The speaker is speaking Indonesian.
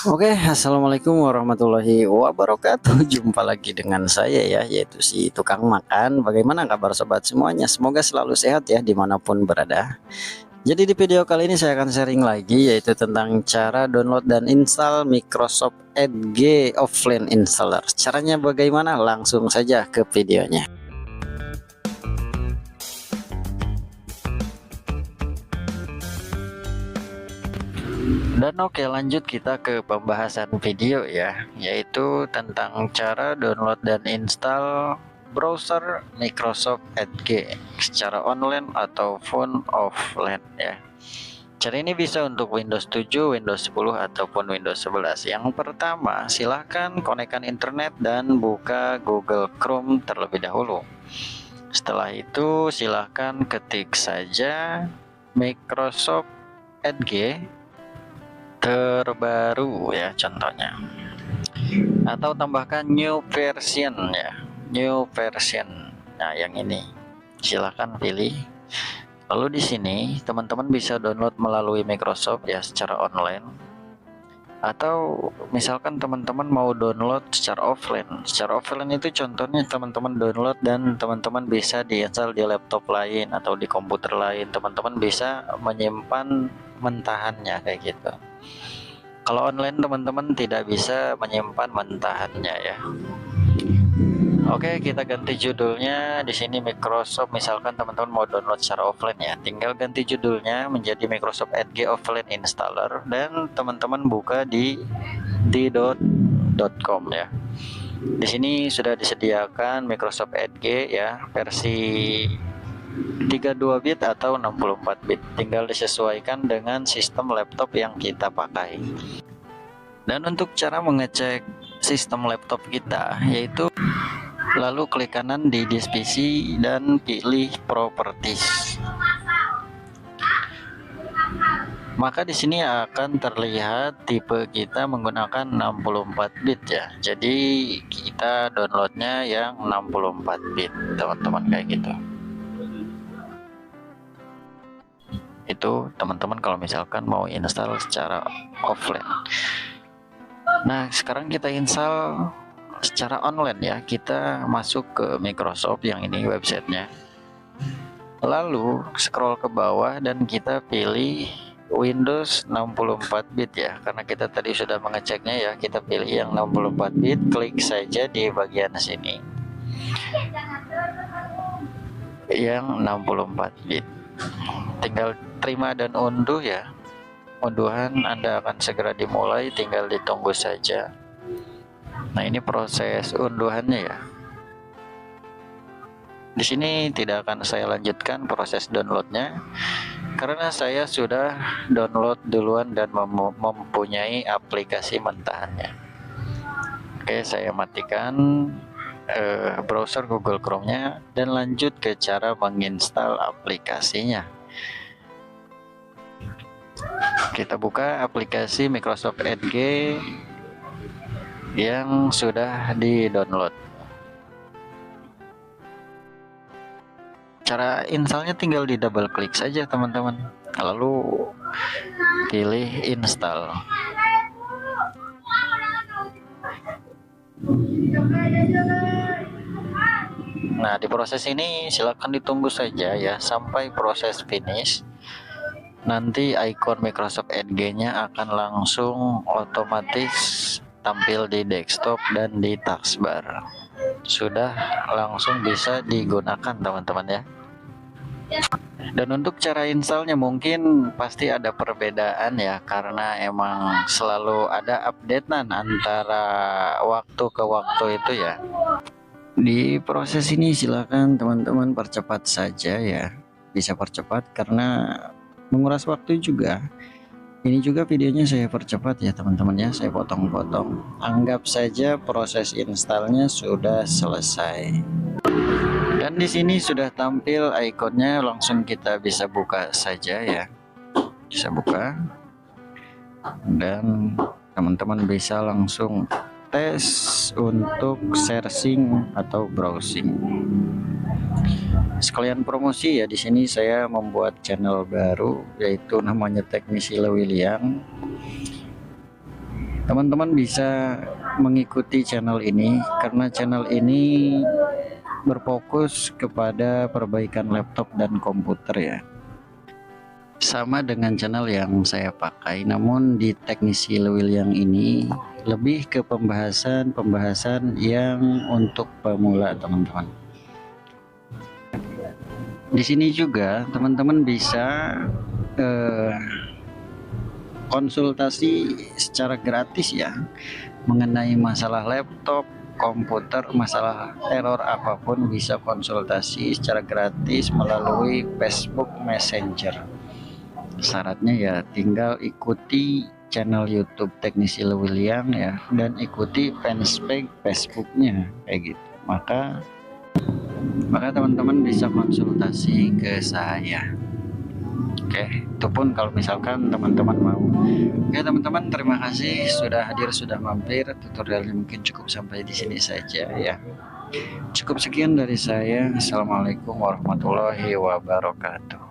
Oke, assalamualaikum warahmatullahi wabarakatuh. Jumpa lagi dengan saya ya, yaitu si tukang makan. Bagaimana kabar sobat semuanya? Semoga selalu sehat ya dimanapun berada. Jadi di video kali ini saya akan sharing lagi, yaitu tentang cara download dan install Microsoft Edge Offline Installer. Caranya bagaimana? Langsung saja ke videonya. Dan oke, lanjut kita ke pembahasan video ya, yaitu tentang cara download dan install browser Microsoft Edge secara online ataupun offline ya. Cara ini bisa untuk Windows 7, Windows 10 ataupun Windows 11. Yang pertama, silahkan konekkan internet dan buka Google Chrome terlebih dahulu. Setelah itu silahkan ketik saja Microsoft Edge terbaru ya, contohnya, atau tambahkan new version ya, new version. Nah, yang ini silahkan pilih. Lalu di sini teman-teman bisa download melalui Microsoft ya secara online, atau misalkan teman-teman mau download secara offline. Secara offline itu contohnya teman-teman download dan teman-teman bisa diinstal di laptop lain atau di komputer lain. Teman-teman bisa menyimpan mentahannya kayak gitu. Kalau online teman-teman tidak bisa menyimpan mentahannya ya. Oke, kita ganti judulnya di sini Microsoft. Misalkan teman-teman mau download secara offline ya, tinggal ganti judulnya menjadi Microsoft Edge Offline Installer dan teman-teman buka di .com ya. Di sini sudah disediakan Microsoft Edge ya, versi 32 bit atau 64 bit. Tinggal disesuaikan dengan sistem laptop yang kita pakai. Dan untuk cara mengecek sistem laptop kita, yaitu lalu klik kanan di disk PC dan pilih properties. Maka di sini akan terlihat tipe kita menggunakan 64 bit ya. Jadi kita downloadnya yang 64 bit, teman-teman, kayak gitu. Itu teman-teman kalau misalkan mau install secara offline. Nah, sekarang kita install secara online ya. Kita masuk ke Microsoft yang ini websitenya. Lalu scroll ke bawah dan kita pilih Windows 64 bit ya. Karena kita tadi sudah mengeceknya ya, kita pilih yang 64 bit, klik saja di bagian sini. Yang 64 bit. Tinggal terima dan unduh ya. Unduhan Anda akan segera dimulai, tinggal ditunggu saja. Nah, ini proses unduhannya ya. Di sini tidak akan saya lanjutkan proses downloadnya karena saya sudah download duluan dan mempunyai aplikasi mentahannya. Oke, saya matikan browser Google Chrome-nya dan lanjut ke cara menginstal aplikasinya. Kita buka aplikasi Microsoft Edge yang sudah di-download. Cara installnya tinggal di double klik saja teman-teman, lalu pilih install. Nah, di proses ini silakan ditunggu saja ya sampai proses finish. Nanti ikon Microsoft Edge-nya akan langsung otomatis tampil di desktop dan di taskbar. Sudah langsung bisa digunakan teman-teman ya. Dan untuk cara installnya mungkin pasti ada perbedaan ya, karena emang selalu ada updatean antara waktu ke waktu itu ya. Di proses ini silakan teman-teman percepat saja ya, bisa percepat karena menguras waktu juga. Ini juga videonya saya percepat ya teman-teman ya, saya potong-potong. Anggap saja proses installnya sudah selesai. Dan di sini sudah tampil ikonnya, langsung kita bisa buka saja ya. Bisa buka. Dan teman-teman bisa langsung tes untuk searching atau browsing. Sekalian promosi ya, di sini saya membuat channel baru yaitu namanya Teknisi Lewiliang. Teman-teman bisa mengikuti channel ini karena channel ini berfokus kepada perbaikan laptop dan komputer ya. Sama dengan channel yang saya pakai, namun di Teknisi Lewil yang ini lebih ke pembahasan yang untuk pemula teman-teman. Di sini juga teman-teman bisa konsultasi secara gratis ya mengenai masalah laptop, komputer, masalah error apapun bisa konsultasi secara gratis melalui Facebook Messenger. Syaratnya ya tinggal ikuti channel YouTube Teknisi Lewiliang ya, dan ikuti fanpage Facebooknya kayak gitu. Maka teman-teman bisa konsultasi ke saya. Oke, itu pun kalau misalkan teman-teman mau. Oke teman-teman, terima kasih sudah hadir, sudah mampir. Tutorialnya mungkin cukup sampai di sini saja ya. Cukup sekian dari saya. Assalamualaikum warahmatullahi wabarakatuh.